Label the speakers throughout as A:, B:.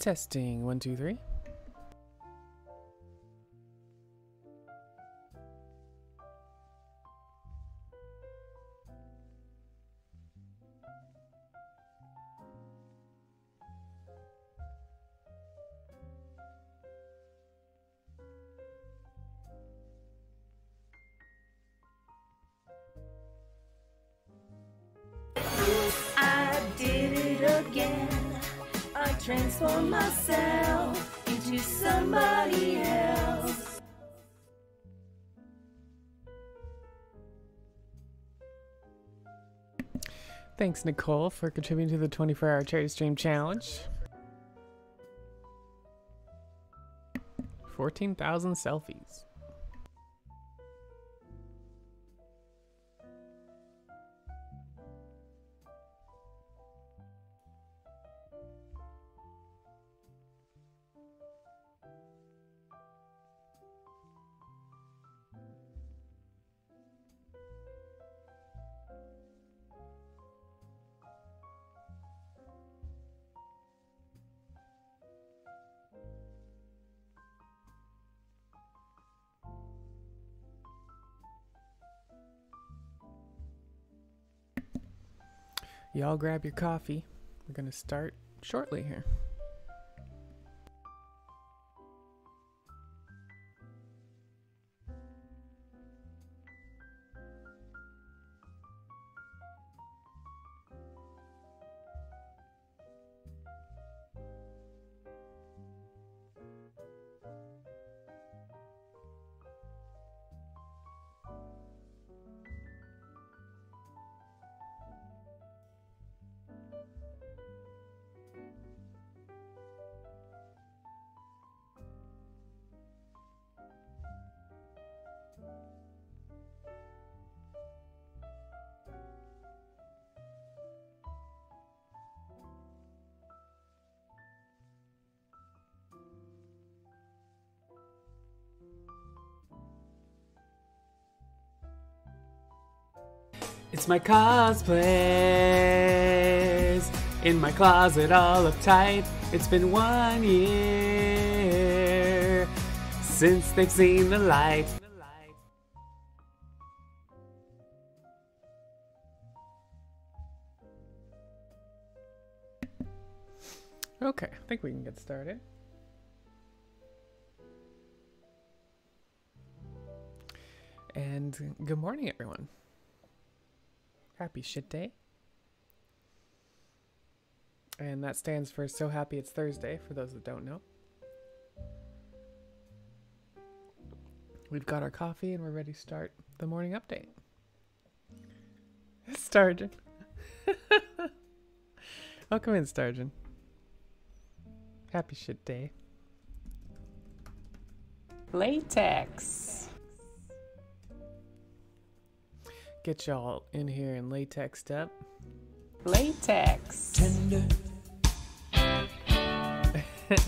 A: Testing, 1, 2, 3.
B: I did it again. I transformed myself into somebody else.
A: Thanks, Nicole, for contributing to the 24-hour charity stream challenge. 14,000 selfies. Y'all grab your coffee. We're gonna start shortly here. It's my cosplays in my closet all uptight. It's been 1 year since they've seen the light. Okay, I think we can get started. And good morning, everyone. Happy Shit Day. And that stands for So Happy It's Thursday, for those that don't know. We've got our coffee and we're ready to start the morning update. Sturgeon. Welcome in, Sturgeon. Happy Shit Day. Latex. Get y'all in here and latexed up. Latex. Tender.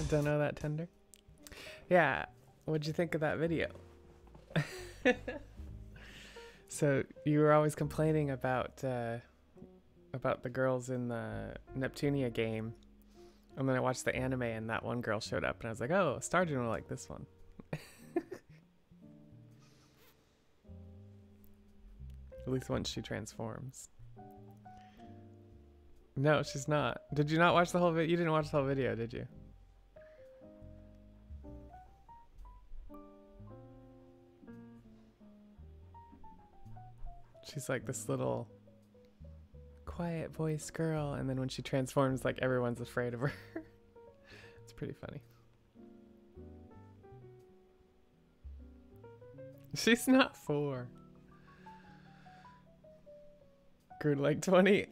A: Don't know that tender? Yeah. What'd you think of that video? So you were always complaining about the girls in the Neptunia game. And then I watched the anime and that one girl showed up and I was like, oh, Stargen will like this one. At least once she transforms. No, she's not. Did you not watch the whole video? You didn't watch the whole video, did you? She's like this little quiet voice girl, and then when she transforms, like everyone's afraid of her. It's pretty funny. She's not 4. Grew to like 20.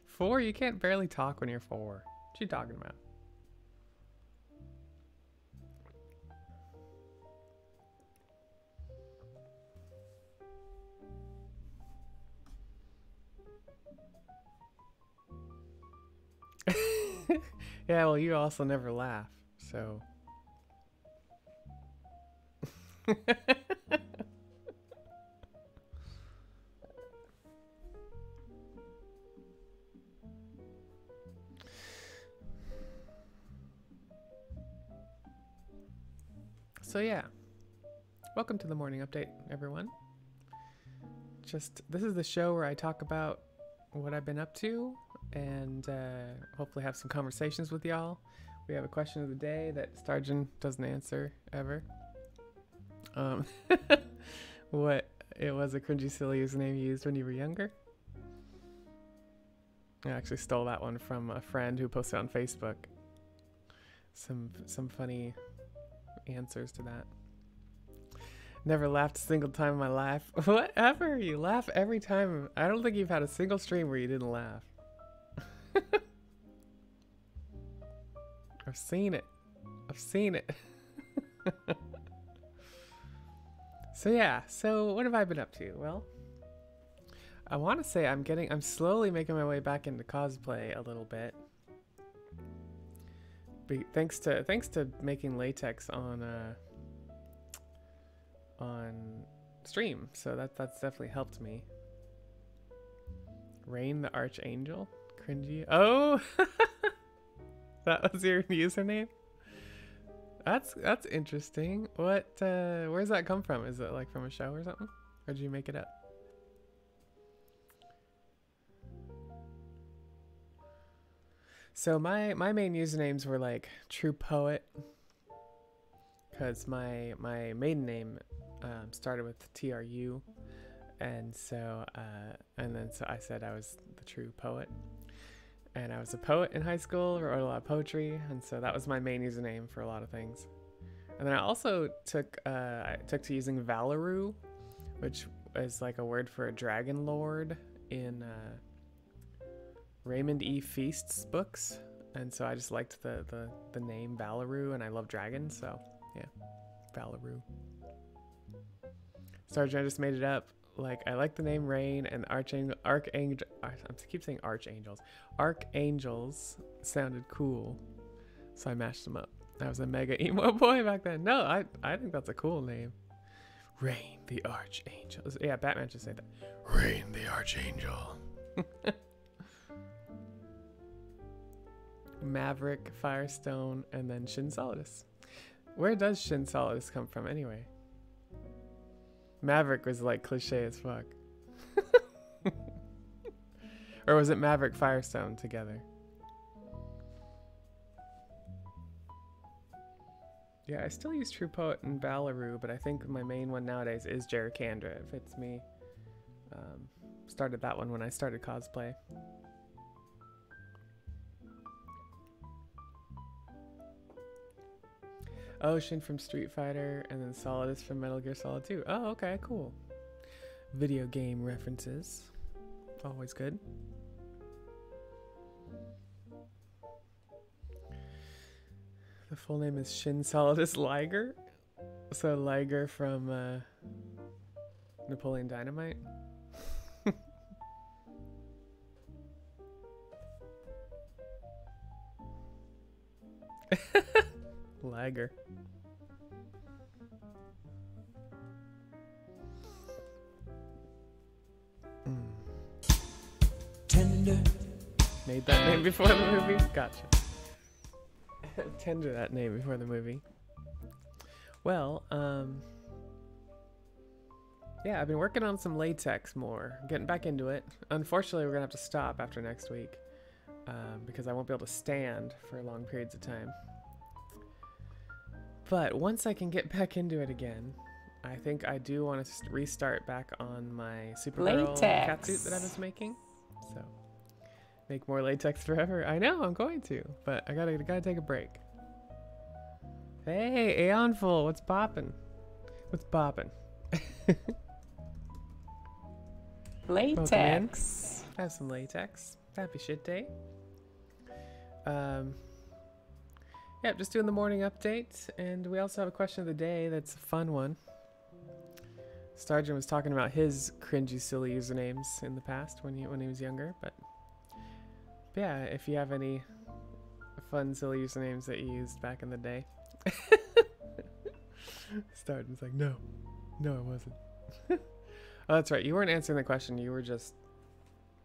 A: 4? You can't barely talk when you're 4. What you talking about? Yeah, well, you also never laugh, so. So yeah, welcome to the morning update, everyone. This is the show where I talk about what I've been up to and hopefully have some conversations with y'all. We have a question of the day that Starjan doesn't answer ever. What it was a cringy, silly username you used when you were younger? I actually stole that one from a friend who posted on Facebook. Some funny answers to that. Never laughed a single time in my life. Whatever, you laugh every time. I don't think you've had a single stream where you didn't laugh. I've seen it. So yeah, so what have I been up to? Well, I want to say I'm slowly making my way back into cosplay a little bit. Thanks to making latex on stream, so that's definitely helped me. Rain the Archangel, cringy. Oh, that was your username. That's interesting. What? Where's that come from? Is it like from a show or something, or did you make it up? So my main usernames were like True Poet, because my maiden name started with TRU, and so I said I was the True Poet, and I was a poet in high school, wrote a lot of poetry, and so that was my main username for a lot of things. And then I also took to using Valeru, which is like a word for a dragon lord in Raymond E. Feast's books, and so I just liked the name Valeru, and I love dragons, so yeah, Valeru. Starjan, I just made it up. Like, I like the name Rain, and Archangel. I keep saying archangels. Archangels sounded cool, so I mashed them up. I was a mega emo boy back then. No, I think that's a cool name. Rain the Archangel. Yeah, Batman should say that. Rain the Archangel. Maverick, Firestone, and then Shin Solidus. Where does Shin Solidus come from anyway? Maverick was like cliche as fuck. Or was it Maverick, Firestone together? Yeah, I still use True Poet and Valeru, but I think my main one nowadays is Jerricandra. It fits me. Started that one when I started cosplay. Oh, Shin from Street Fighter, and then Solidus from Metal Gear Solid 2. Oh, okay, cool. Video game references. Always good. The full name is Shin Solidus Liger. So Liger from Napoleon Dynamite. Liger. Tender. Made that name before the movie? Gotcha. Tender that name before the movie. Well, yeah, I've been working on some latex more. Getting back into it. Unfortunately, we're gonna have to stop after next week. Because I won't be able to stand for long periods of time. But once I can get back into it again, I think I do want to restart back on my Supergirl catsuit that I was making. So, make more latex forever. I know, I'm going to, but I gotta take a break. Hey, Aeonful, what's poppin'? What's poppin'?
B: Latex.
A: Have some latex. Happy shit day. Yeah, just doing the morning update, and we also have a question of the day that's a fun one. Starjan was talking about his cringy, silly usernames in the past when he was younger, but yeah, if you have any fun, silly usernames that you used back in the day. Starjan's like, no, I wasn't. Oh, that's right. You weren't answering the question. You were just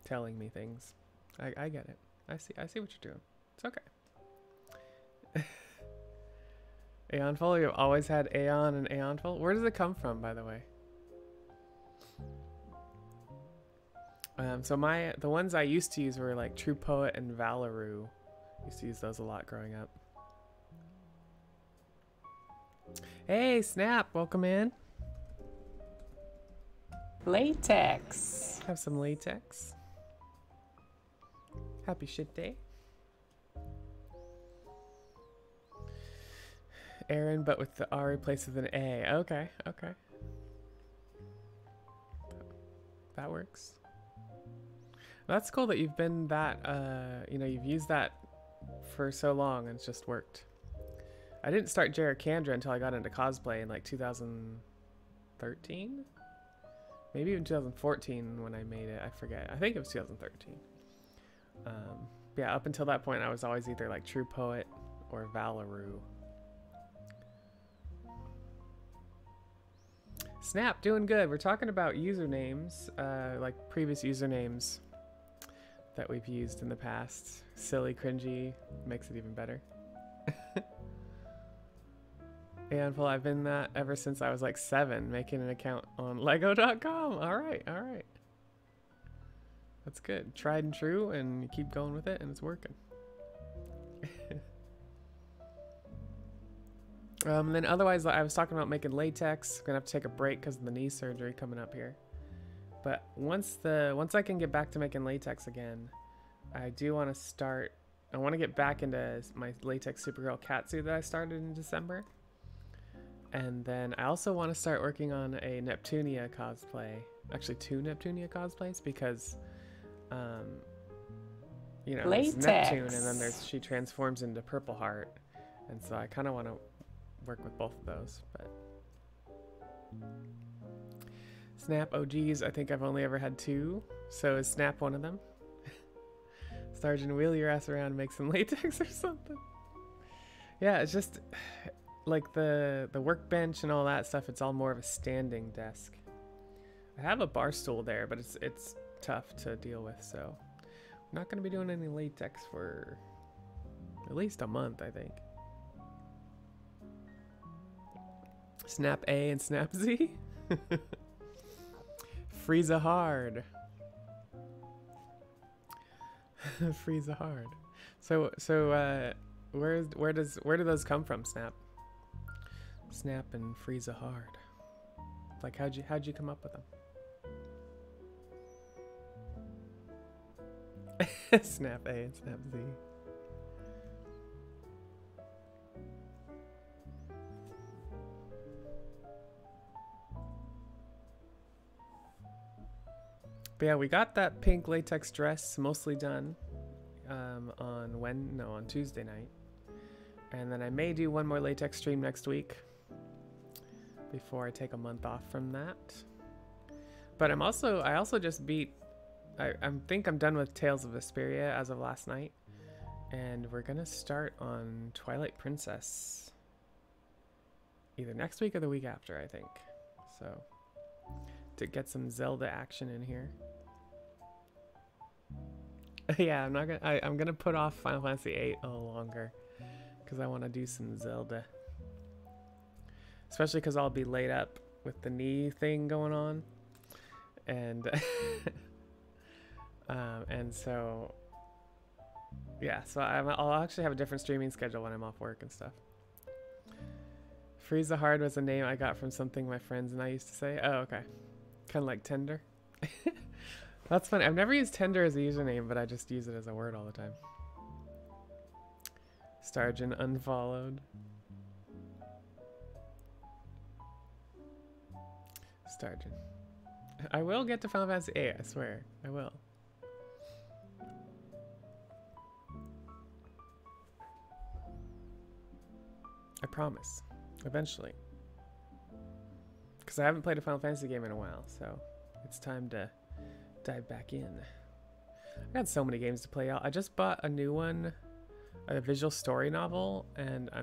A: telling me things. I get it. I see what you're doing. It's okay. Aeonful? You've always had Aeon and Aeonful? Where does it come from, by the way? So the ones I used to use were like True Poet and Valeru. Used to use those a lot growing up. Hey, Snap, welcome in.
C: Latex.
A: Have some latex. Happy shit day. Aaron, but with the R replaced with an A. Okay, okay. That works. That's cool that you've been that, you know, you've used that for so long and it's just worked. I didn't start Jerricandra until I got into cosplay in like 2013? Maybe even 2014 when I made it. I forget. I think it was 2013. Yeah, up until that point, I was always either like True Poet or Valeru. Snap, doing good. We're talking about usernames, like previous usernames that we've used in the past. Silly, cringy, makes it even better. And well, I've been that ever since I was like 7, making an account on lego.com. All right, all right. That's good. Tried and true, and you keep going with it, and it's working. Then otherwise, I was talking about making latex. I'm gonna have to take a break because of the knee surgery coming up here. But once I can get back to making latex again, I do want to start. I want to get back into my latex Supergirl catsuit that I started in December. And then I also want to start working on a Neptunia cosplay. Actually, 2 Neptunia cosplays because, you know, there's Neptune, and then she transforms into Purple Heart, and so I kind of want to work with both of those. But Snap OGs, I think I've only ever had 2. So is Snap one of them? Sergeant, wheel your ass around and make some latex or something. Yeah, it's just like the workbench and all that stuff. It's all more of a standing desk. I have a bar stool there, but it's tough to deal with. So I'm not going to be doing any latex for at least a month, I think. Snap A and Snap Z. Frieza hard. Frieza hard. So where do those come from, Snap? Snap and Frieza hard. Like how'd you come up with them? Snap A and Snap Z. But yeah, we got that pink latex dress mostly done on Tuesday night. And then I may do one more latex stream next week before I take a month off from that. But I also just beat, I think I'm done with Tales of Vesperia as of last night. And we're gonna start on Twilight Princess either next week or the week after, I think. So to get some Zelda action in here. Yeah, I'm gonna put off Final Fantasy VIII a little longer because I want to do some Zelda, especially because I'll be laid up with the knee thing going on, and and so yeah, so I'll actually have a different streaming schedule when I'm off work and stuff. Frieza hard was a name I got from something my friends and I used to say. Oh, okay. Kind of like tender. That's funny. I've never used tender as a username, but I just use it as a word all the time. Starjan unfollowed. Starjan. I will get to Final Fantasy VIII, I swear. I will. I promise. Eventually. Because I haven't played a Final Fantasy game in a while, so it's time to dive back in. I got so many games to play out. I just bought a new one, a visual story novel, and I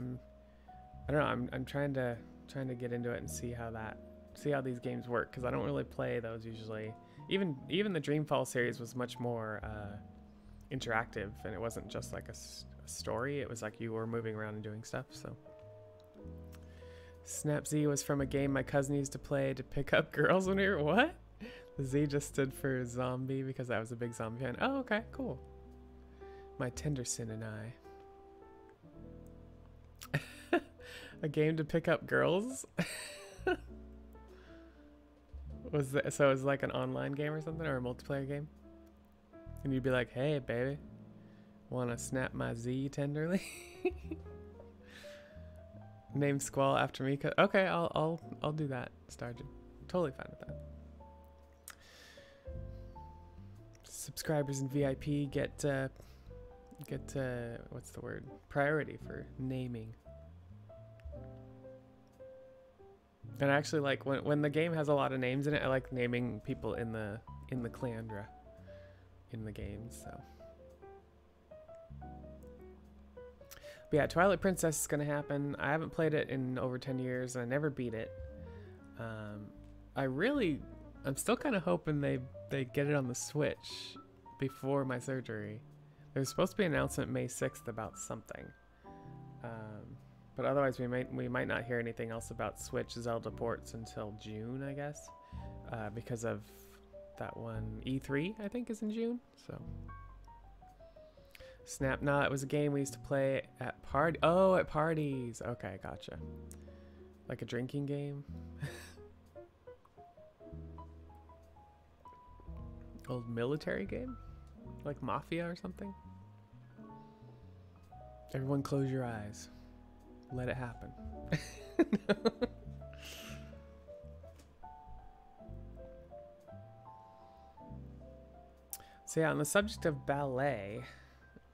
A: don't know, I'm trying to get into it and see how these games work, because I don't really play those usually. Even the Dreamfall series was much more interactive, and it wasn't just like a story. It was like you were moving around and doing stuff. So Snap Z was from a game my cousin used to play to pick up girls when we were what? The Z just stood for zombie because I was a big zombie fan. Oh, okay, cool. My Tenderson and I. A game to pick up girls? Was that, so it was like an online game or something, or a multiplayer game? And you'd be like, hey baby, wanna snap my Z tenderly? Name Squall after me. Okay, I'll do that, Stargin. Totally fine with that. Subscribers and VIP get what's the word? Priority for naming. And I actually like when the game has a lot of names in it. I like naming people in the clandra in the game. So, but yeah, Twilight Princess is gonna happen. I haven't played it in over 10 years, and I never beat it. I'm still kind of hoping they get it on the Switch before my surgery. There's supposed to be an announcement May 6th about something. But otherwise, we might not hear anything else about Switch Zelda ports until June, I guess, because of that one E3, I think, is in June. So, Snap, it was a game we used to play at at parties. Okay, gotcha. Like a drinking game. Old military game, like Mafia or something. Everyone, close your eyes. Let it happen. So yeah, on the subject of ballet,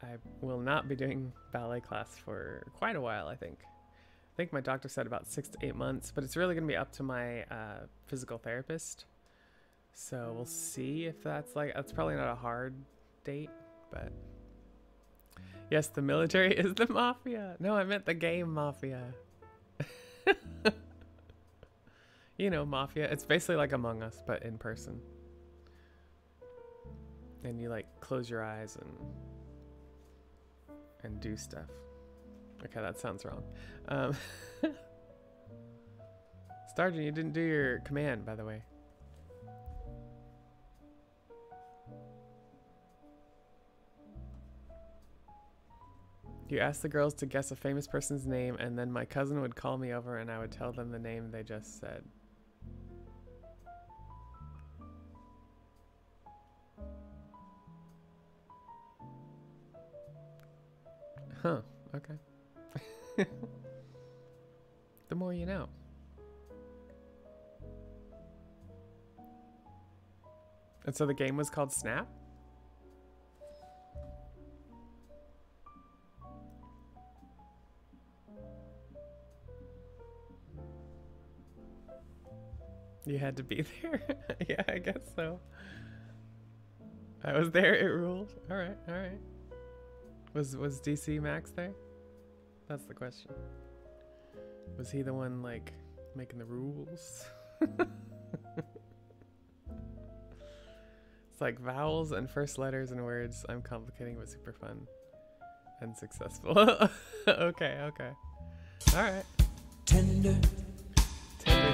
A: I will not be doing ballet class for quite a while, I think. I think my doctor said about 6 to 8 months, but it's really going to be up to my physical therapist. So we'll see if that's probably not a hard date, but yes, the military is the mafia. No, I meant the game Mafia. You know, Mafia. It's basically like Among Us, but in person. And you like close your eyes and do stuff. Okay, that sounds wrong. Stargin, you didn't do your command, by the way. You asked the girls to guess a famous person's name, and then my cousin would call me over and I would tell them the name they just said. Huh, okay. The more you know. And so the game was called Snap? You had to be there? Yeah, I guess so. I was there, it ruled. Alright, alright. Was DC Max there? That's the question. Was he the one, like, making the rules? It's like vowels and first letters and words. I'm complicating but super fun. And successful. Okay, okay. Alright. Tender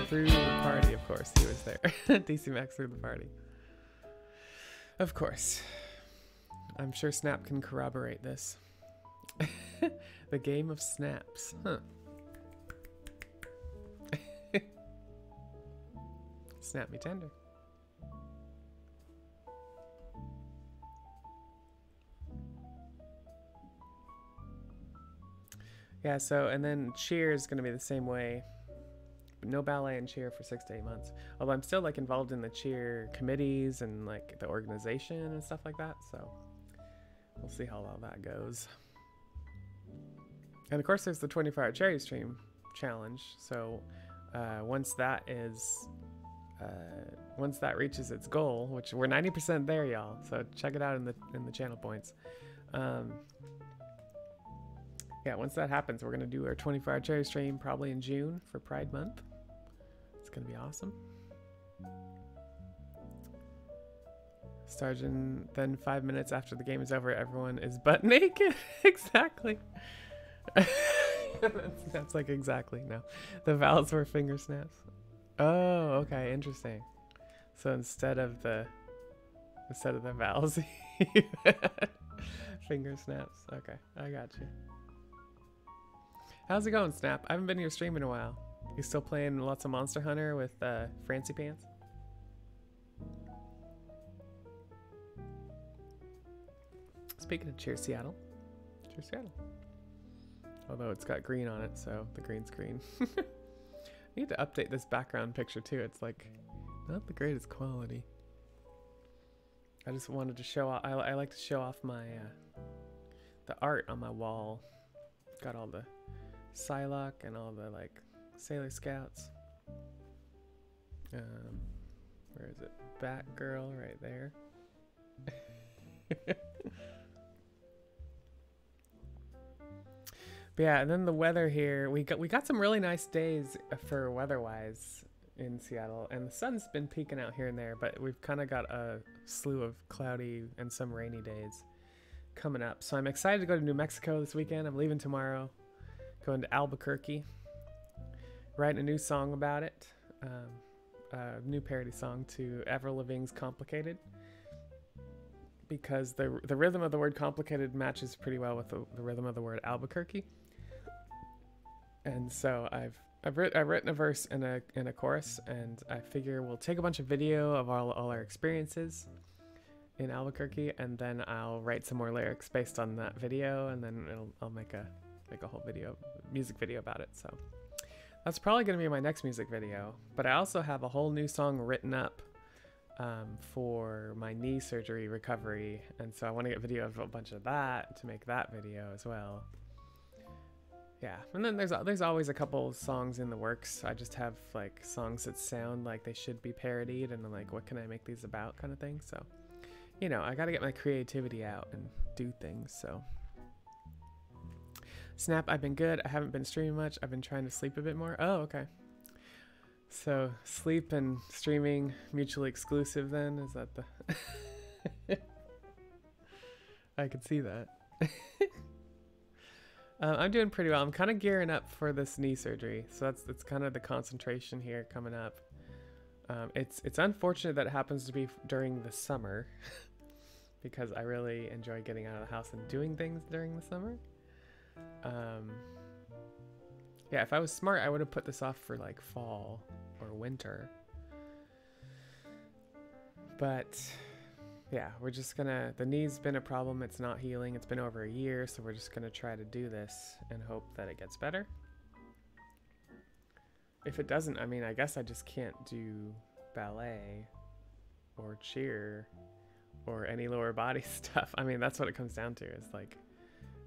A: through the party, of course. He was there. DC Max through the party. Of course. I'm sure Snap can corroborate this. The game of snaps. Huh. Snap me tender. Yeah, so, and then cheer is going to be the same way. No ballet and cheer for 6 to 8 months. Although I'm still like involved in the cheer committees and like the organization and stuff like that. So we'll see how all that goes. And of course there's the 24-hour cherry stream challenge. So once that reaches its goal, which we're 90% there, y'all. So check it out in the channel points. Yeah, once that happens, we're gonna do our 24-hour cherry stream probably in June for Pride Month. It's gonna be awesome. Stargin, then 5 minutes after the game is over, everyone is butt naked. Exactly. That's like exactly no. The vowels were finger snaps. Oh, okay, interesting. So instead of the vowels, you had finger snaps. Okay, I got you. How's it going, Snap? I haven't been to your stream in a while. You still playing lots of Monster Hunter with Francie Pants? Speaking of Cheers Seattle. Cheers Seattle. Although it's got green on it, so the green's green. I need to update this background picture too. It's like not the greatest quality. I just wanted to show off. I like to show off my the art on my wall. Got all the Psylocke and all the like Sailor Scouts. Where is it? Batgirl right there. But yeah, and then the weather here, we got some really nice days for weather-wise in Seattle, and the sun's been peeking out here and there, but we've kind of got a slew of cloudy and some rainy days coming up. So I'm excited to go to New Mexico this weekend. I'm leaving tomorrow, going to Albuquerque, writing a new song about it, a new parody song to Avril Lavigne's Complicated, because the rhythm of the word complicated matches pretty well with the rhythm of the word Albuquerque. And so I've written a verse and a chorus, and I figure we'll take a bunch of video of all our experiences in Albuquerque, and then I'll write some more lyrics based on that video, and then I'll make a whole music video about it. So that's probably gonna be my next music video. But I also have a whole new song written up for my knee surgery recovery, and so I want to get video of a bunch of that to make that video as well. Yeah, and then there's always a couple songs in the works. I just have like songs that sound like they should be parodied, and I'm like, what can I make these about, kind of thing. So, you know, I got to get my creativity out and do things. So, Snap, I've been good. I haven't been streaming much. I've been trying to sleep a bit more. Oh, okay. So sleep and streaming mutually exclusive then? Is that the... I could see that. I'm doing pretty well. I'm kind of gearing up for this knee surgery. So that's kind of the concentration here coming up. It's unfortunate that it happens to be during the summer because I really enjoy getting out of the house and doing things during the summer. Yeah, if I was smart, I would have put this off for like fall or winter. But yeah, we're just gonna, the knee's been a problem. It's not healing. It's been over a year, so we're just gonna try to do this and hope that it gets better. If it doesn't, I mean, I guess I just can't do ballet or cheer or any lower body stuff. I mean, that's what it comes down to, is like,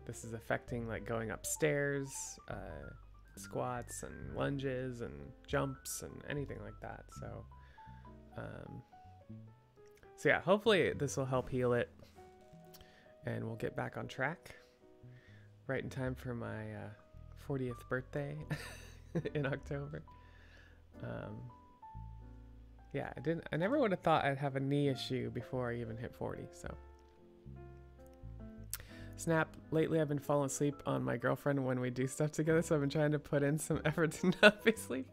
A: this is affecting like going upstairs, squats and lunges and jumps and anything like that. So yeah, hopefully this will help heal it and we'll get back on track right in time for my 40th birthday in October. Yeah, I never would have thought I'd have a knee issue before I even hit 40. So Snap, lately I've been falling asleep on my girlfriend when we do stuff together, so I've been trying to put in some effort to not be sleepy.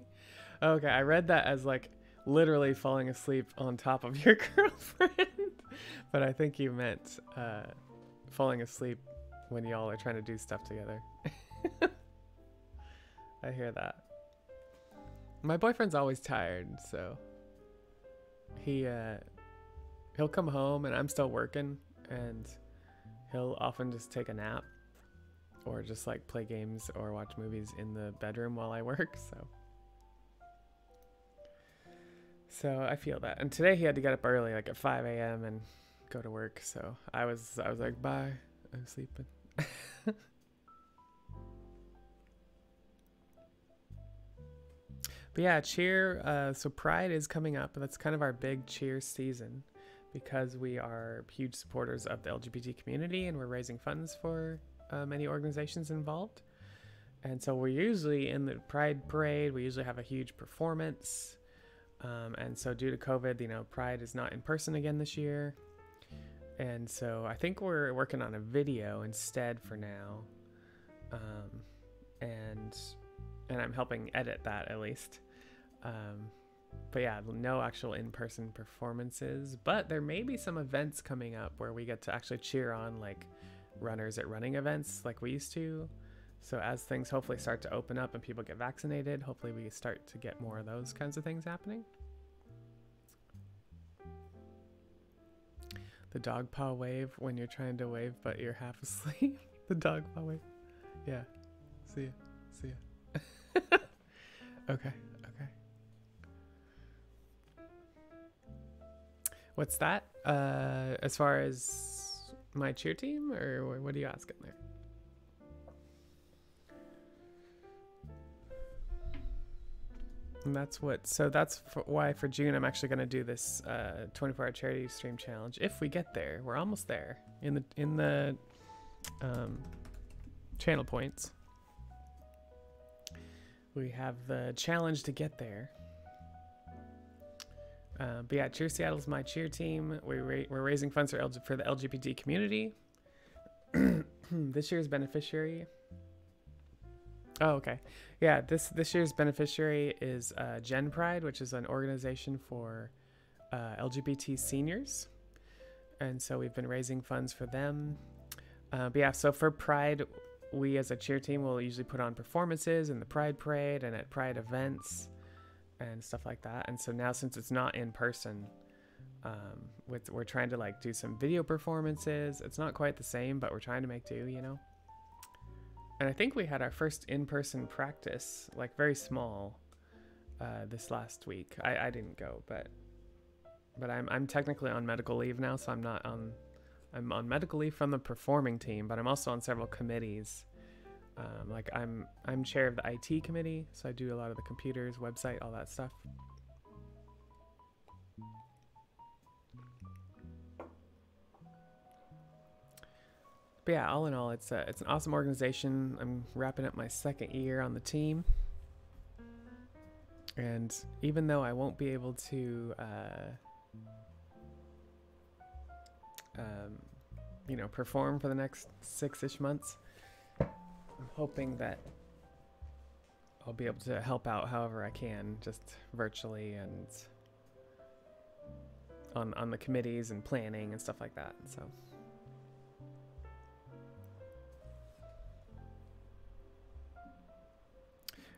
A: Okay, I read that as like literally falling asleep on top of your girlfriend, but I think you meant falling asleep when y'all are trying to do stuff together. I hear that. My boyfriend's always tired, so he'll come home and I'm still working, and he'll often just take a nap or just like play games or watch movies in the bedroom while I work. So I feel that. And today he had to get up early, like at 5 a.m. and go to work. So I was like, bye, I'm sleeping. But yeah, cheer. So Pride is coming up. That's kind of our big cheer season, because we are huge supporters of the LGBT community and we're raising funds for many organizations involved. And so we're usually in the Pride Parade. We usually have a huge performance. And so due to COVID, you know, Pride is not in person again this year. And so I think we're working on a video instead for now. and I'm helping edit that at least. But yeah, no actual in-person performances, but there may be some events coming up where we get to actually cheer on like runners at running events like we used to. So as things hopefully start to open up and people get vaccinated, hopefully we start to get more of those kinds of things happening. The dog paw wave when you're trying to wave but you're half asleep. The dog paw wave. Yeah. See ya. See ya. Okay. Okay. What's that? As far as my cheer team, or what are you asking there? And that's what, so that's why for June I'm actually going to do this 24-hour charity stream challenge. If we get there, we're almost there in the channel points. We have the challenge to get there. But yeah, Cheer Seattle's my cheer team. We're raising funds for the LGBT community. This year's beneficiary. Oh, okay. Yeah, this year's beneficiary is Gen Pride, which is an organization for LGBT seniors. And so we've been raising funds for them. But yeah, so for Pride, we as a cheer team will usually put on performances in the Pride Parade and at Pride events and stuff like that. And so now, since it's not in person, we're trying to like do some video performances. It's not quite the same, but we're trying to make do, you know? And I think we had our first in-person practice, like very small, this last week. I didn't go, but I'm technically on medical leave now, so I'm on medical leave from the performing team, but I'm also on several committees. Like I'm chair of the IT committee, so I do a lot of the computers, website, all that stuff. But yeah, all in all, it's an awesome organization. I'm wrapping up my second year on the team. And even though I won't be able to, you know, perform for the next 6-ish months, I'm hoping that I'll be able to help out however I can, just virtually and on the committees and planning and stuff like that. So.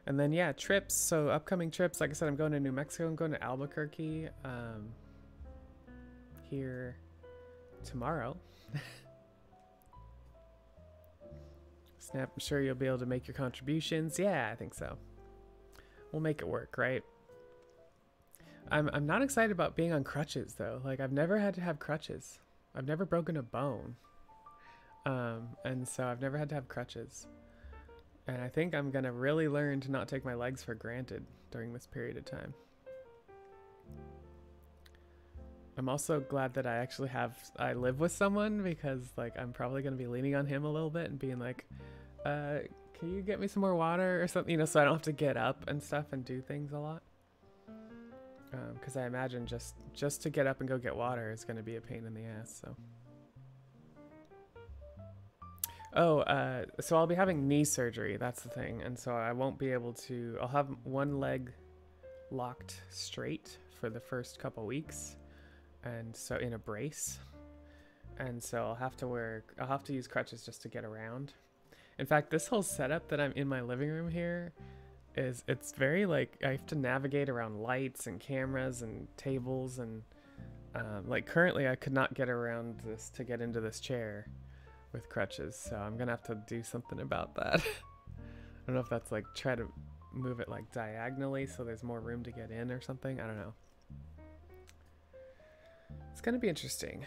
A: And then, yeah, trips. So upcoming trips, like I said, I'm going to New Mexico. I'm going to Albuquerque here tomorrow. Snap, I'm sure you'll be able to make your contributions. Yeah, I think so. We'll make it work, right? I'm not excited about being on crutches, though. Like, I've never had to have crutches. I've never broken a bone. And so I've never had to have crutches. And I think I'm going to really learn to not take my legs for granted during this period of time. I'm also glad that I live with someone, because like I'm probably going to be leaning on him a little bit and being like, can you get me some more water or something, you know, so I don't have to get up and stuff and do things a lot. Because I imagine just to get up and go get water is going to be a pain in the ass, so. Oh, so I'll be having knee surgery, that's the thing, and so I won't be able to, I'll have one leg locked straight for the first couple weeks, and so in a brace, and so I'll have to use crutches just to get around. In fact, this whole setup that I'm in my living room here it's very like, I have to navigate around lights and cameras and tables, and like currently I could not get around this to get into this chair with crutches, so I'm gonna have to do something about that. I don't know if that's like try to move it like diagonally so there's more room to get in or something. I don't know. It's gonna be interesting.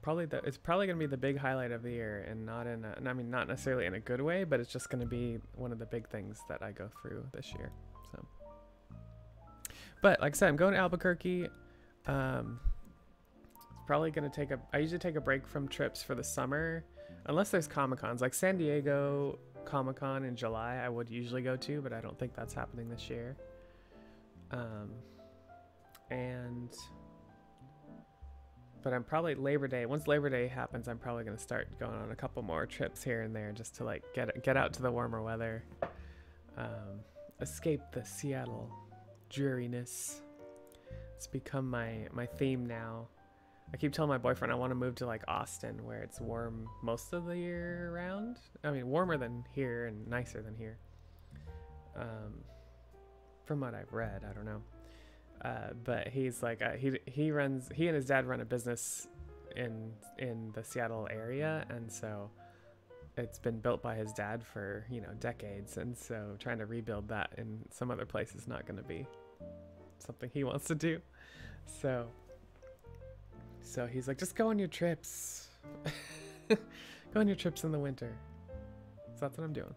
A: It's probably gonna be the big highlight of the year, and not in I mean not necessarily in a good way, but it's just gonna be one of the big things that I go through this year. So, but like I said, I'm going to Albuquerque. Probably gonna I usually take a break from trips for the summer, unless there's Comic-Cons. Like San Diego Comic-Con in July I would usually go to, but I don't think that's happening this year. but I'm probably Labor Day. Once Labor Day happens, I'm probably gonna start going on a couple more trips here and there just to like get out to the warmer weather, escape the Seattle dreariness. It's become my theme now. I keep telling my boyfriend I want to move to like Austin, where it's warm most of the year round. I mean, warmer than here and nicer than here. From what I've read, I don't know. But he's like, he and his dad run a business in the Seattle area, and so it's been built by his dad for, you know, decades, and so trying to rebuild that in some other place is not going to be something he wants to do. So he's like, just go on your trips. Go on your trips in the winter. So that's what I'm doing.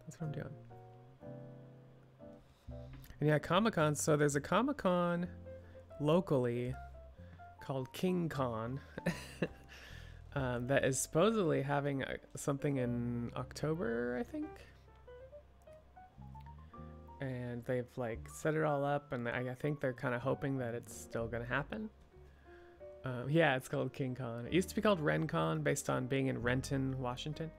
A: And yeah, Comic-Con. So there's a Comic-Con locally called King Con that is supposedly having something in October, I think. And they've like set it all up, and I think they're kind of hoping that it's still gonna happen. Yeah, it's called King Con. It used to be called RenCon based on being in Renton, Washington,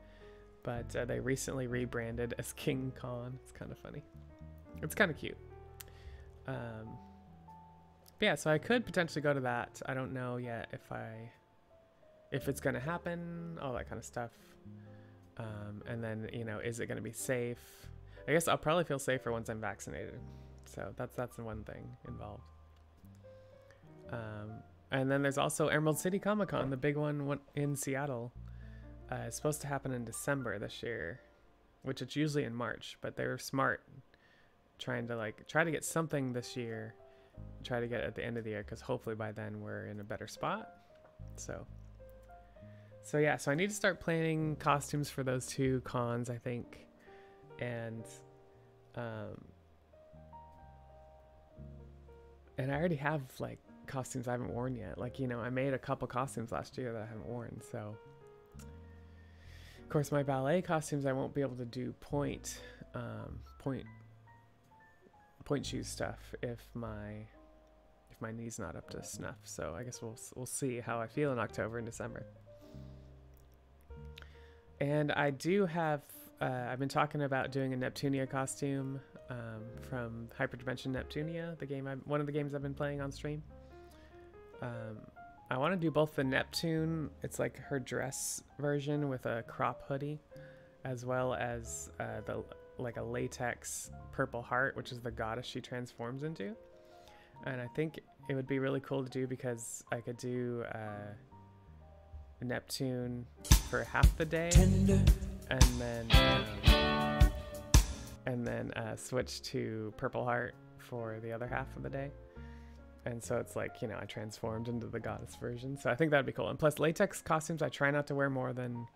A: but they recently rebranded as King Con. It's kind of funny. It's kind of cute. But yeah, so I could potentially go to that. I don't know yet if it's gonna happen, all that kind of stuff. And then, you know, is it gonna be safe? I guess I'll probably feel safer once I'm vaccinated. So that's the one thing involved. And then there's also Emerald City Comic Con, the big one in Seattle. It's supposed to happen in December this year, which it's usually in March, but they were smart trying to try to get something this year, try to get it at the end of the year, because hopefully by then we're in a better spot. So yeah, so I need to start planning costumes for those two cons, I think. And I already have like costumes I haven't worn yet. Like, you know, I made a couple costumes last year that I haven't worn. So of course my ballet costumes I won't be able to do point shoe stuff if my knee's not up to snuff. So I guess we'll see how I feel in October and December. And I do have I've been talking about doing a Neptunia costume from Hyperdimension Neptunia, one of the games I've been playing on stream. I want to do both the Neptune, it's like her dress version with a crop hoodie, as well as a latex purple heart, which is the goddess she transforms into. And I think it would be really cool to do because I could do Neptune for half the day. Tender. And then switch to Purple Heart for the other half of the day. And so it's like, you know, I transformed into the goddess version. So I think that'd be cool. And plus latex costumes, I try not to wear more than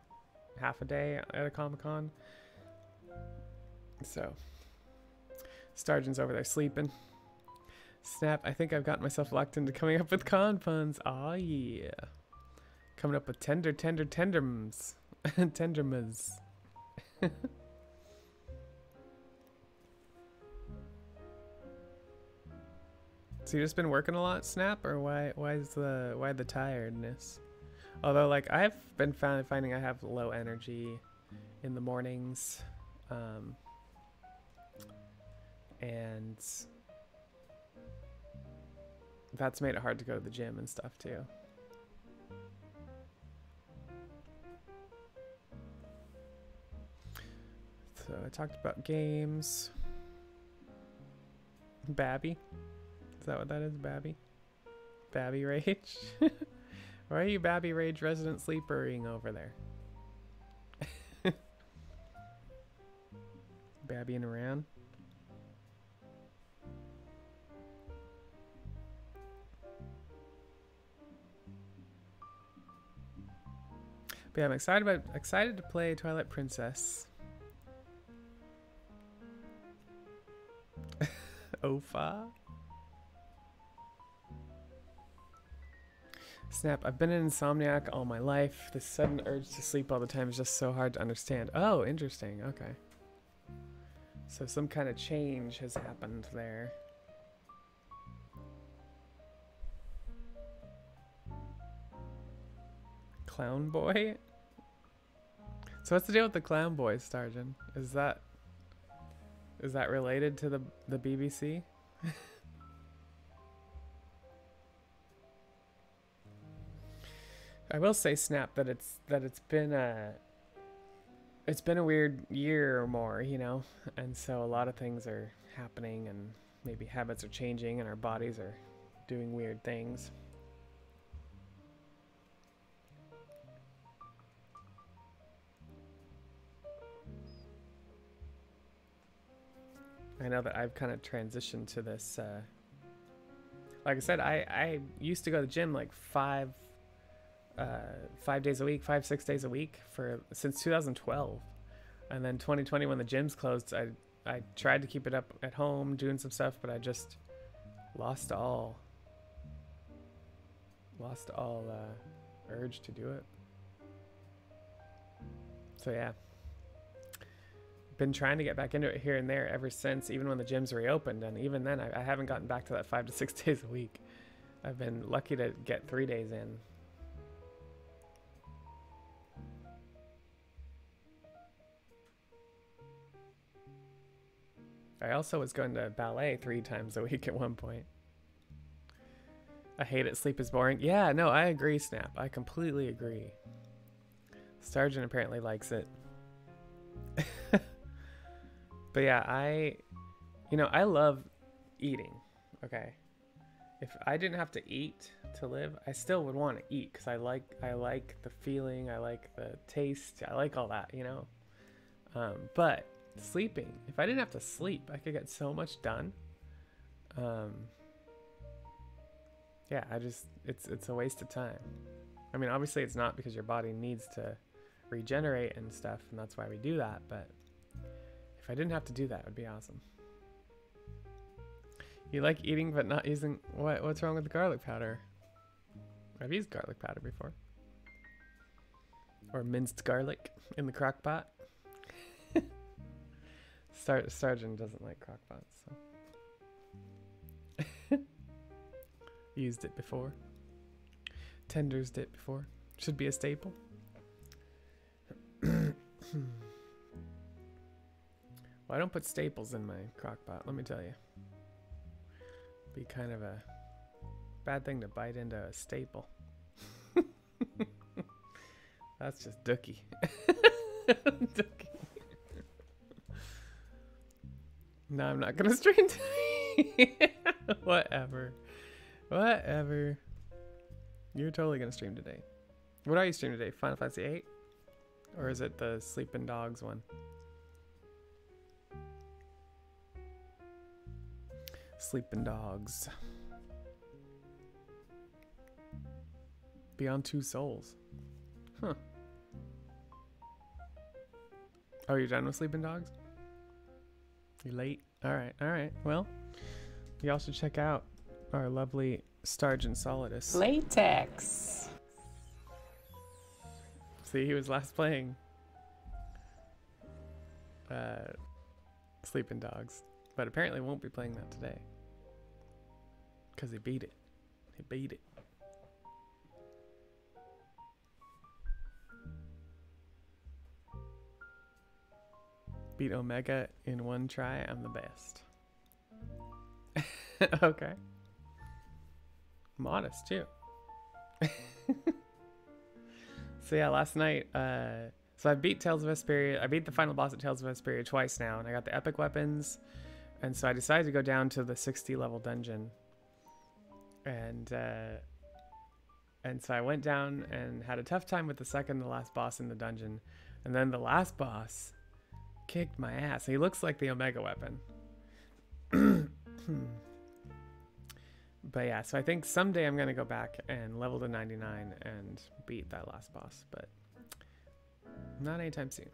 A: half a day at a Comic-Con. So Starjan's over there sleeping. Snap, I think I've got myself locked into coming up with con puns. Aw, yeah. Coming up with tenderms. Tendermas. So you just been working a lot, Snap, or why the tiredness? Although, like, I've been finding I have low energy in the mornings, and that's made it hard to go to the gym and stuff too. So I talked about games. Babby. Is that what that is? Babby? Babby Rage? Why are you Babby Rage resident sleepering over there? Babbying around? But yeah, I'm excited to play Twilight Princess. Ofa. Snap, I've been an insomniac all my life. This sudden urge to sleep all the time is just so hard to understand. Oh, interesting. Okay. So some kind of change has happened there. Clown boy? So what's the deal with the clown boy, Starjan? Is that related to the BBC? I will say, Snap, that it's been a weird year or more, you know, and so a lot of things are happening, and maybe habits are changing, and our bodies are doing weird things. I know that I've kind of transitioned to this. Like I said, I used to go to the gym like 5 days a week, 6 days a week since 2012, and then 2020 when the gyms closed, I tried to keep it up at home doing some stuff, but I just lost all urge to do it. So yeah, been trying to get back into it here and there ever since, even when the gyms reopened, and even then I haven't gotten back to that 5 to 6 days a week. I've been lucky to get 3 days in. I also was going to ballet 3 times a week at one point. I hate it. Sleep is boring. Yeah, no, I agree, Snap. I completely agree. Starjan apparently likes it. But yeah, I love eating, okay? If I didn't have to eat to live, I still would want to eat, because I like the feeling, I like the taste, I like all that, you know? But sleeping, if I didn't have to sleep, I could get so much done. Yeah, it's a waste of time. I mean, obviously it's not, because your body needs to regenerate and stuff, and that's why we do that, but if I didn't have to do that, it would be awesome. You like eating but not using... What's wrong with the garlic powder? I've used garlic powder before. Or minced garlic in the crock pot. Starjan doesn't like crock pots, so... Used it before. Tendersed it before. Should be a staple. Well, I don't put staples in my crock pot, let me tell you. Be kind of a bad thing to bite into a staple. That's just dookie. Dookie. No, I'm not gonna stream today. Whatever. You're totally gonna stream today. What are you streaming today? Final Fantasy VIII? Or is it the Sleeping Dogs one? Sleeping Dogs. Beyond Two Souls. Huh. Oh, you're done with Sleeping Dogs? You late? Alright. Well, y'all should check out our lovely Starjan Solidus.
C: Latex.
A: See, he was last playing Sleeping Dogs, but apparently won't be playing that today. Because he beat it. Beat Omega in one try. I'm the best. Okay. Modest too. So yeah, last night, so I beat Tales of Vesperia. I beat the final boss at Tales of Vesperia twice now, and I got the epic weapons. And so I decided to go down to the 60 level dungeon. And so I went down and had a tough time with the second to last boss in the dungeon. And then the last boss kicked my ass. He looks like the Omega weapon. But yeah, so I think someday I'm going to go back and level to 99 and beat that last boss. But not anytime soon.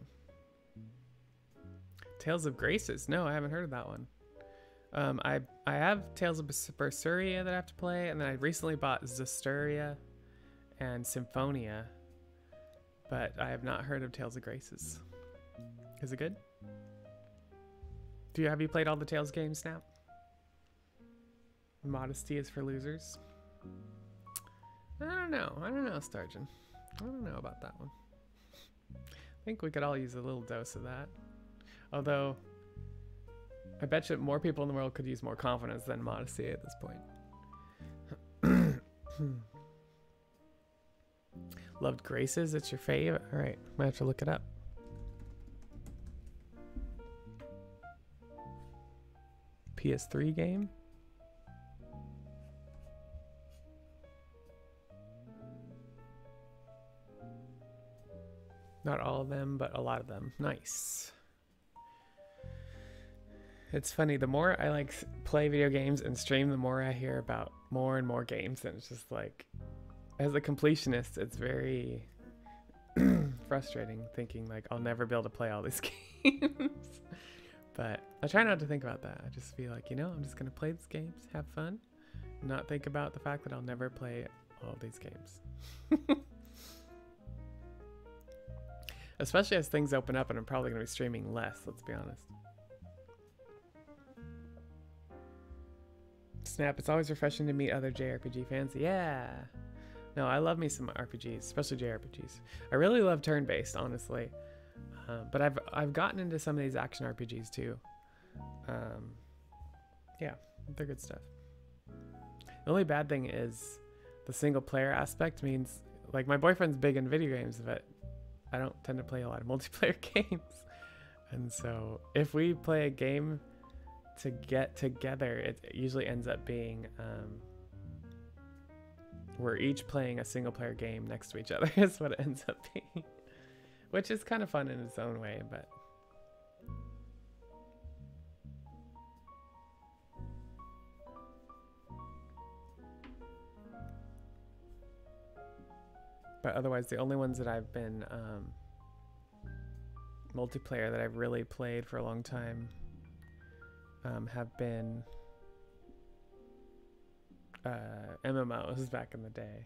A: Tales of Graces. No, I haven't heard of that one. I have Tales of Berseria that I have to play, and then I recently bought Zestiria and Symphonia, but I have not heard of Tales of Graces. Is it good? Have you played all the Tales games, Snap? Modesty is for losers. I don't know, Starjan. I don't know about that one. I think we could all use a little dose of that. Although, I bet you more people in the world could use more confidence than modesty at this point. Loved Graces, it's your fave? Alright, might have to look it up. PS3 game? Not all of them, but a lot of them. Nice. It's funny, the more I like play video games and stream, the more I hear about more and more games, and it's just like, as a completionist, it's very frustrating thinking like I'll never be able to play all these games. But I try not to think about that. I just feel like, you know, I'm just gonna play these games, have fun, not think about the fact that I'll never play all these games. Especially as things open up and I'm probably gonna be streaming less, let's be honest. Snap, it's always refreshing to meet other JRPG fans. Yeah. No, I love me some RPGs, especially JRPGs. I really love turn-based, honestly. But I've gotten into some of these action RPGs too. Yeah, they're good stuff. The only bad thing is the single player aspect means, like, my boyfriend's big in video games, but I don't tend to play a lot of multiplayer games. And so if we play a game to get together, it usually ends up being we're each playing a single player game next to each other is what it ends up being, which is kind of fun in its own way. But otherwise, the only ones that I've been multiplayer that I've really played for a long time have been MMOs back in the day.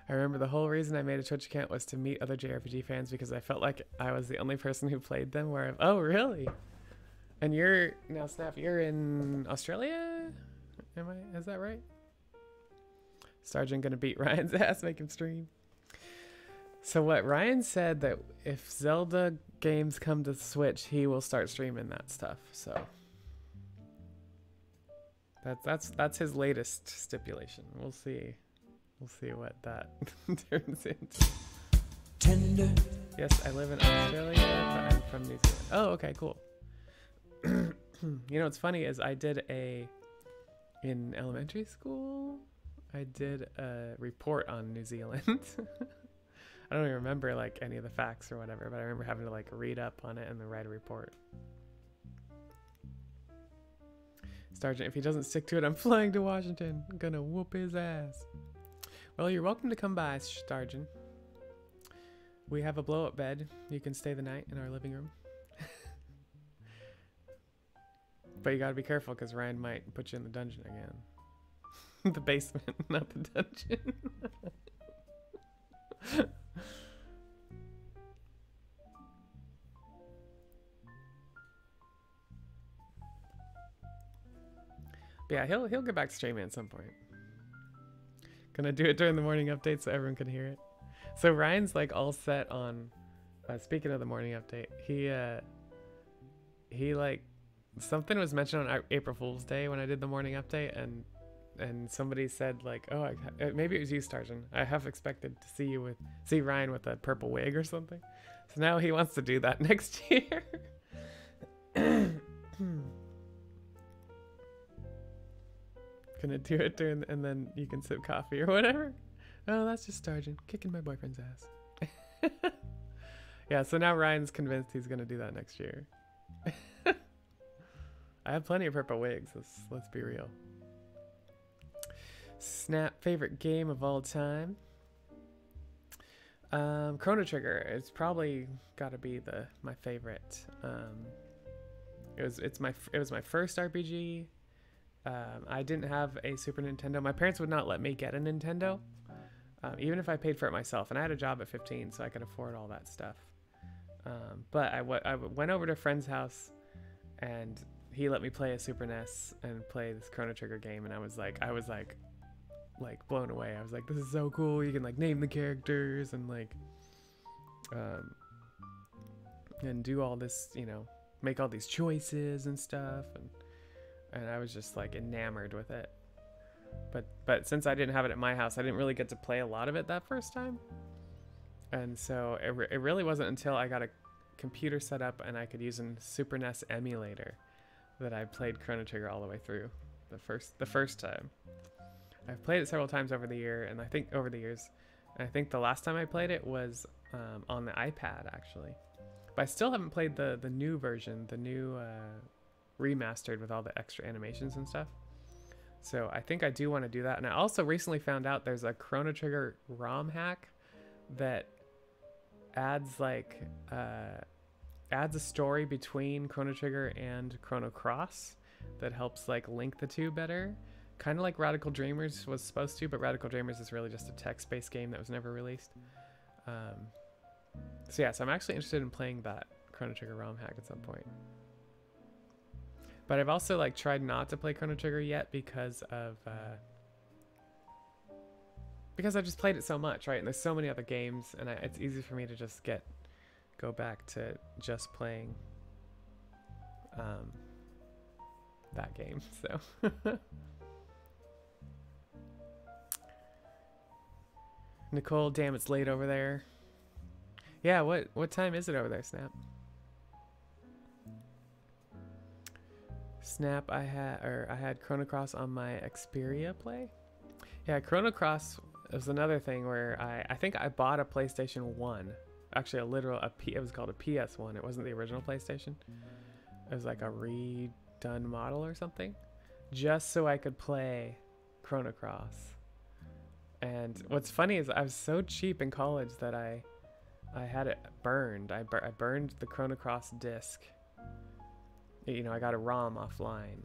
A: I remember the whole reason I made a Twitch account was to meet other JRPG fans because I felt like I was the only person who played them. Oh, really? And you're now, Snap, you're in Australia? Is that right? Sergeant gonna beat Ryan's ass, make him stream. So what Ryan said, that if Zelda games come to Switch, he will start streaming that stuff. So that's his latest stipulation. We'll see what that turns into. Tender. Yes, I live in Australia, but I'm from New Zealand. Oh, okay, cool. You know what's funny is in elementary school, I did a report on New Zealand. I don't even remember like any of the facts or whatever, but I remember having to like read up on it and then write a report. Sergeant, if he doesn't stick to it, I'm flying to Washington. I'm gonna whoop his ass. Well, you're welcome to come by, Sergeant. We have a blow-up bed. You can stay the night in our living room. But you gotta be careful because Ryan might put you in the dungeon again. The basement, not the dungeon. Yeah, he'll get back to streaming at some point. Gonna do it during the morning update so everyone can hear it. So Ryan's like all set on. Speaking of the morning update, he like something was mentioned on April Fool's Day when I did the morning update, and somebody said like, oh, maybe it was you, Starjan. I have expected to see Ryan with a purple wig or something. So now he wants to do that next year. Gonna do it during, and then you can sip coffee or whatever. Oh, that's just Starjan kicking my boyfriend's ass. Yeah, so now Ryan's convinced he's gonna do that next year. I have plenty of purple wigs. Let's be real. Snap, favorite game of all time. Chrono Trigger. It's probably got to be my favorite. It was my first RPG. I didn't have a Super Nintendo. My parents would not let me get a Nintendo, even if I paid for it myself. And I had a job at 15, so I could afford all that stuff. But I went over to a friend's house, and he let me play a Super NES and play this Chrono Trigger game. And I was like like blown away. I was like, this is so cool. You can like name the characters and like and do all this, you know, make all these choices and stuff, and I was just like enamored with it. But since I didn't have it at my house, I didn't really get to play a lot of it that first time. And so it really wasn't until I got a computer set up and I could use a Super NES emulator that I played Chrono Trigger all the way through the first time. I've played it several times over the years, and I think the last time I played it was on the iPad actually. But I still haven't played the new version, the new remastered with all the extra animations and stuff. So I think I do want to do that. And I also recently found out there's a Chrono Trigger ROM hack that adds like adds a story between Chrono Trigger and Chrono Cross that helps like link the two better. Kind of like Radical Dreamers was supposed to, but Radical Dreamers is really just a text-based game that was never released. So yeah, so I'm actually interested in playing that Chrono Trigger ROM hack at some point. But I've also like tried not to play Chrono Trigger yet because I just played it so much, right? And there's so many other games, and it's easy for me to just go back to just playing that game. So Nicole, damn, it's late over there. Yeah, what time is it over there, Snap? Snap, I had Chrono Cross on my Xperia Play. Yeah, Chrono Cross was another thing where I think I bought a PlayStation 1. Actually, it was called a PS1. It wasn't the original PlayStation. It was like a redone model or something, just so I could play Chrono Cross. And what's funny is I was so cheap in college that I had it burned. I burned the Chrono Cross disc. You know, I got a ROM offline,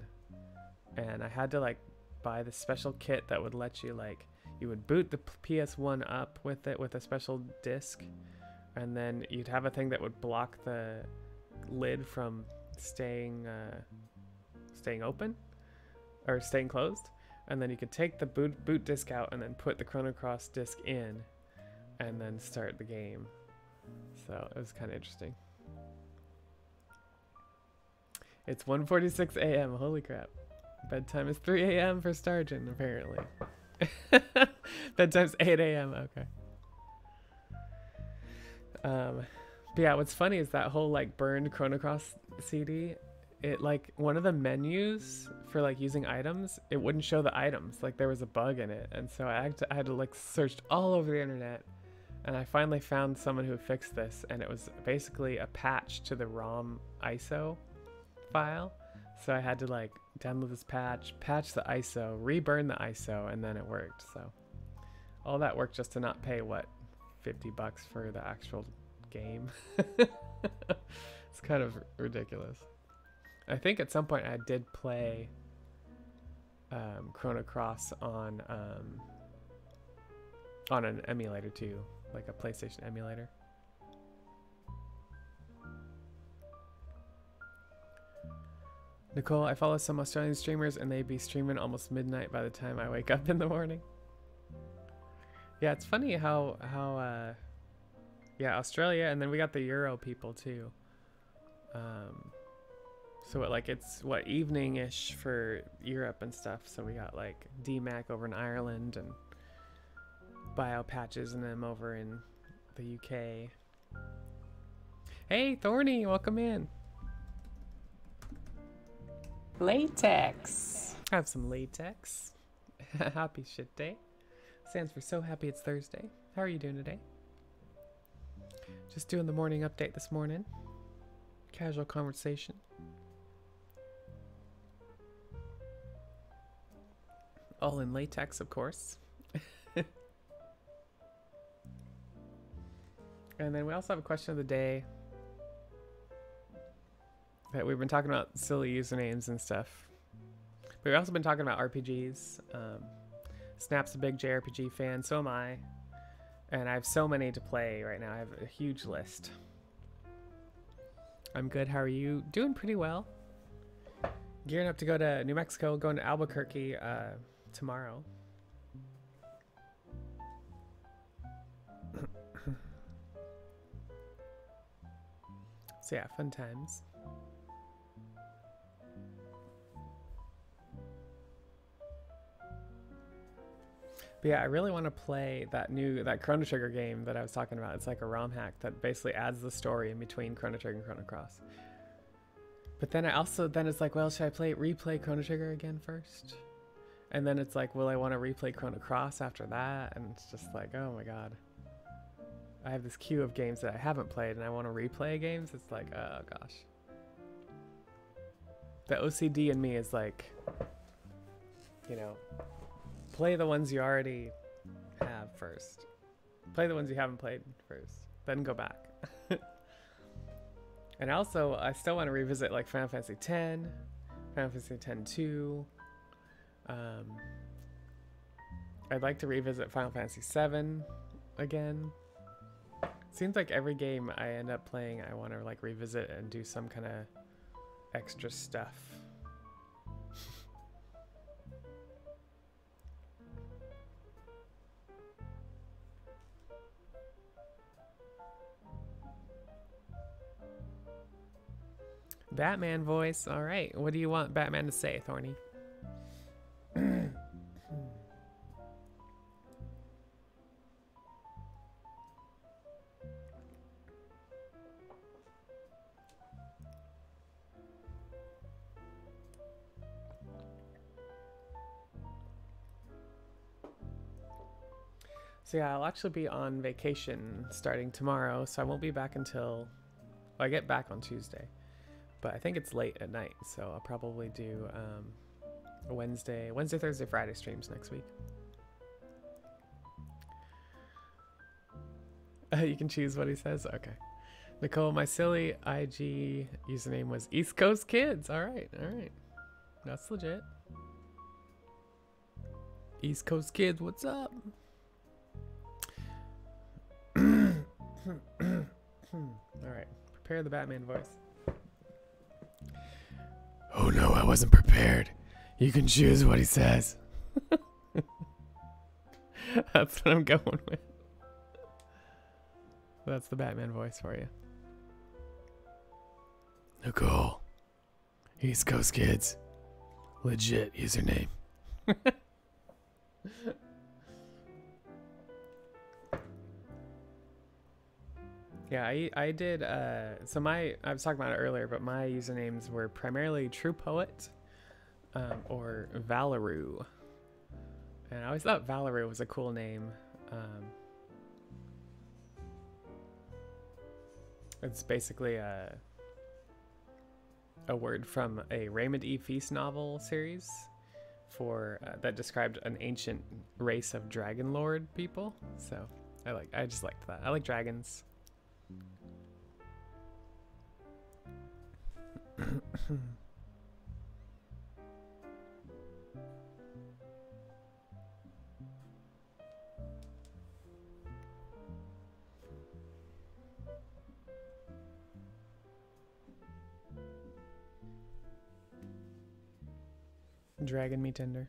A: and I had to like buy the special kit that would let you like, you would boot the PS1 up with it with a special disc, and then you'd have a thing that would block the lid from staying open or staying closed, and then you could take the boot disc out and then put the Chrono Cross disc in and then start the game. So it was kind of interesting. It's 1:46 a.m. Holy crap. Bedtime is 3 a.m. for Starjan, apparently. Bedtime's 8 a.m. Okay. But yeah, what's funny is that whole like burned Chrono Cross CD, it like one of the menus for like using items, it wouldn't show the items. Like there was a bug in it. And so I had to like search all over the internet, and I finally found someone who fixed this, and it was basically a patch to the ROM ISO file. So I had to like download this patch the ISO, reburn the ISO, and then it worked. So all that work just to not pay what, $50 for the actual game. It's kind of ridiculous. I think at some point I did play Chrono Cross on an emulator too, like a PlayStation emulator. Nicole, I follow some Australian streamers and they be streaming almost midnight by the time I wake up in the morning. Yeah, it's funny how yeah, Australia, and then we got the Euro people too. So it's what, evening-ish for Europe and stuff. So we got like DMAC over in Ireland and Biopatches and them over in the UK. Hey, Thorny, welcome in.
C: Latex.
A: Have some latex. Happy shit day. Stands for so happy it's Thursday. How are you doing today? Just doing the morning update this morning. Casual conversation. All in latex, of course. And then we also have a question of the day. That we've been talking about silly usernames and stuff. But we've also been talking about RPGs. Snap's a big JRPG fan, so am I. And I have so many to play right now. I have a huge list. I'm good. How are you? Doing pretty well. Gearing up to go to New Mexico, going to Albuquerque tomorrow. So yeah, fun times. But yeah, I really want to play that Chrono Trigger game that I was talking about. It's like a ROM hack that basically adds the story in between Chrono Trigger and Chrono Cross. But then it's like, well, should I replay Chrono Trigger again first? And then it's like, will I want to replay Chrono Cross after that? And it's just like, oh my god. I have this queue of games that I haven't played and I want to replay games. It's like, oh gosh. The OCD in me is like, you know, play the ones you already have first. Play the ones you haven't played first. Then go back. And also, I still want to revisit like Final Fantasy X, Final Fantasy X-2. I'd like to revisit Final Fantasy VII again. Seems like every game I end up playing, I want to like revisit and do some kind of extra stuff. Batman voice. All right. What do you want Batman to say, Thorny? So yeah, I'll actually be on vacation starting tomorrow, so I won't be back until I get back on Tuesday. But I think it's late at night, so I'll probably do Wednesday, Thursday, Friday streams next week. You can choose what he says. Okay. Nicole, my silly IG username was East Coast Kids. All right. That's legit. East Coast Kids, what's up? All right. Prepare the Batman voice. Oh no, I wasn't prepared. You can choose what he says. That's what I'm going with. That's the Batman voice for you. Nicole. East Coast Kids. Legit username. Yeah, I did, so I was talking about it earlier, but my usernames were primarily True Poet, or Valeru. And I always thought Valeru was a cool name. It's basically a word from a Raymond E. Feast novel series for, that described an ancient race of dragon lord people. So I just liked that. I like dragons. Dragon me tender.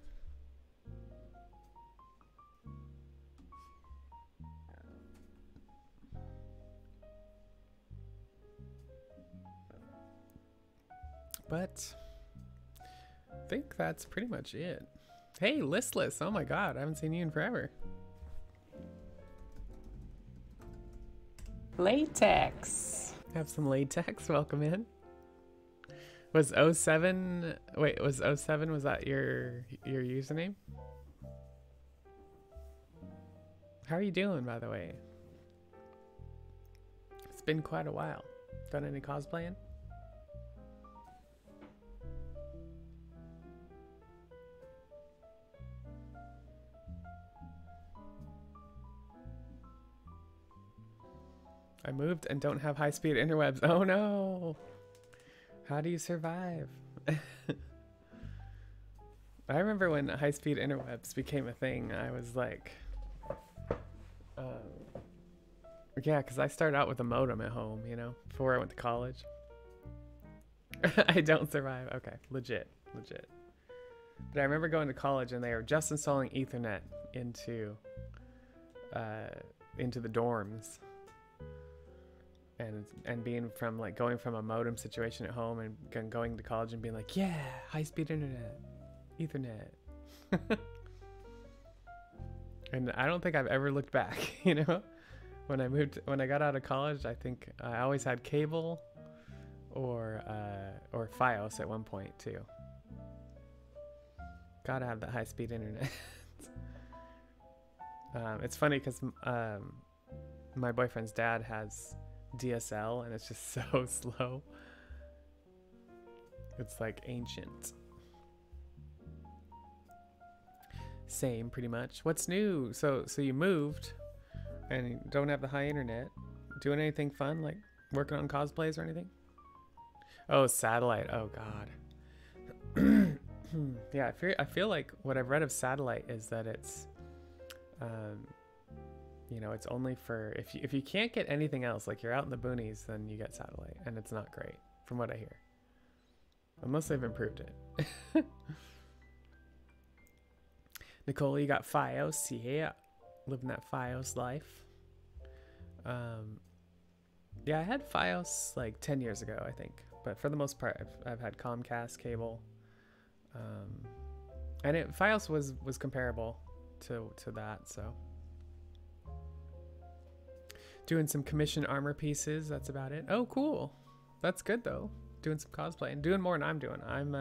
A: But I think that's pretty much it. Hey, Listless. Oh my god, I haven't seen you in forever.
C: Latex.
A: Have some latex. Welcome in. Was 07... Wait, was 07... Was that your username? How are you doing, by the way? It's been quite a while. Done any cosplaying? I moved and don't have high-speed interwebs. Oh no! How do you survive? I remember when high-speed interwebs became a thing, I was like... yeah, because I started out with a modem at home, you know, before I went to college. I don't survive. Okay, legit. But I remember going to college and they were just installing Ethernet into the dorms. and being from like going from a modem situation at home and going to college and being like, yeah, high-speed internet, Ethernet. And I don't think I've ever looked back, you know? When I got out of college, I think I always had cable or Fios at one point too. Gotta have that high-speed internet. It's funny because my boyfriend's dad has DSL and it's just so slow. It's like ancient. Same, pretty much. What's new? So you moved and you don't have the high internet. Doing anything fun, like working on cosplays or anything? Oh, satellite. Oh God. Yeah, I feel like what I've read of satellite is that it's, you know, it's only for if you can't get anything else, like you're out in the boonies, then you get satellite, and it's not great, from what I hear. Unless they've improved it. Nicole, you got Fios, yeah, living that Fios life. Yeah, I had Fios like 10 years ago, I think, but for the most part, I've had Comcast cable. And Fios was comparable to that, so doing some commission armor pieces, that's about it. Oh, cool, that's good though. Doing some cosplay and doing more than I'm doing. I'm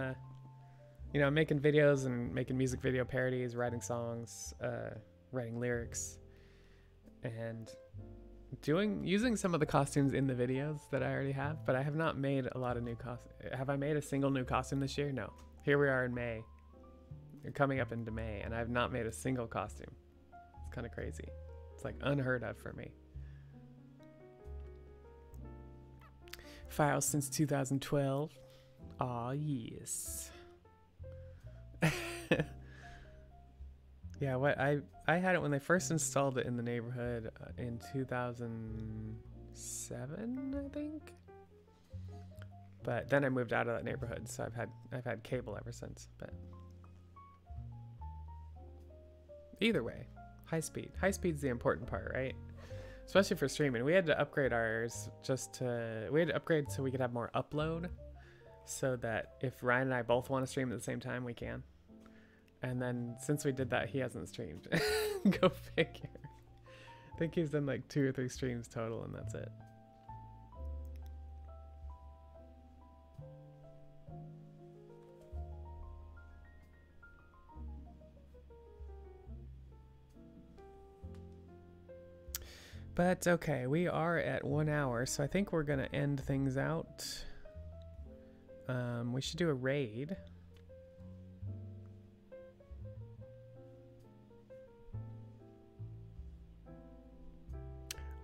A: you know, making videos and making music video parodies, writing songs, writing lyrics, and using some of the costumes in the videos that I already have, but I have not made a lot of new costumes. Have I made a single new costume this year? No. Here we are in May, coming up into May, and I have not made a single costume. It's kind of crazy. It's like unheard of for me. Files since 2012. Aw, yes. Yeah, what I had it when they first installed it in the neighborhood in 2007, I think. But then I moved out of that neighborhood, so I've had cable ever since. But either way, high speed. High speed's the important part, right? Especially for streaming. We had to upgrade ours we had to upgrade so we could have more upload, so that if Ryan and I both want to stream at the same time, we can. And then since we did that, he hasn't streamed. Go figure. I think he's done like 2 or 3 streams total, and that's it. But okay, we are at 1 hour, so I think we're gonna end things out. We should do a raid.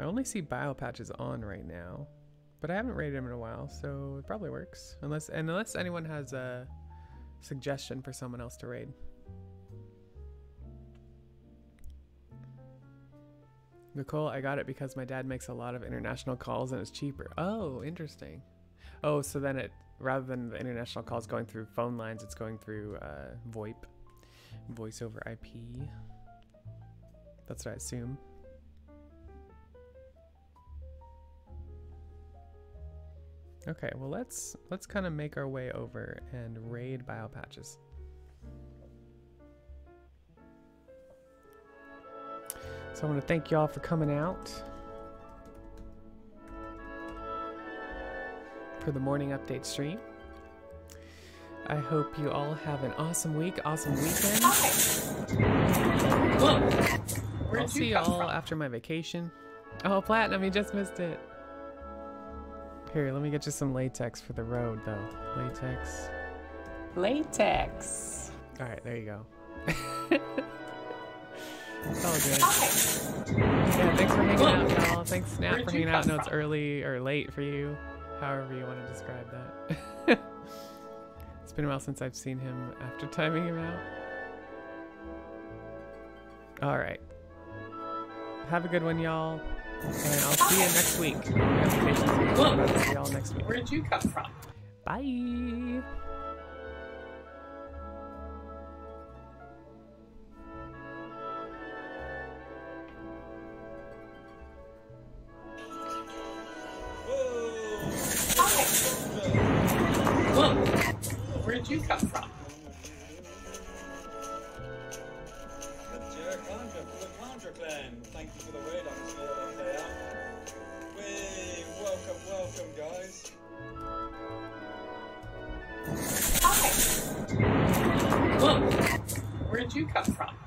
A: I only see bio patches on right now, but I haven't raided him in a while, so it probably works. Unless anyone has a suggestion for someone else to raid. Nicole, I got it because my dad makes a lot of international calls and it's cheaper. Oh, interesting. Oh, so then rather than the international calls going through phone lines, it's going through VoIP, voice over IP. That's what I assume. Okay, well let's kind of make our way over and raid bio patches. So I want to thank y'all for coming out for the morning update stream. I hope you all have an awesome week, awesome weekend. I'll see y'all after my vacation. Oh, Platinum, you just missed it. Here, let me get you some latex for the road, though. Latex.
C: Latex.
A: All right, there you go. It's all good. Yeah, thanks for hanging out, y'all. Thanks, Snap, for hanging out. I know it's early or late for you, however you want to describe that. It's been a while since I've seen him after timing him out. All right. Have a good one, y'all. And I'll see you next week. See y'all next week.
C: Where did you come from?
A: Bye.
C: Look, where'd you come from?
D: The Contra clan. Thank you for the raid. I can see that on day out. Whee! Welcome, guys.
C: Hi. Look, where'd you come from?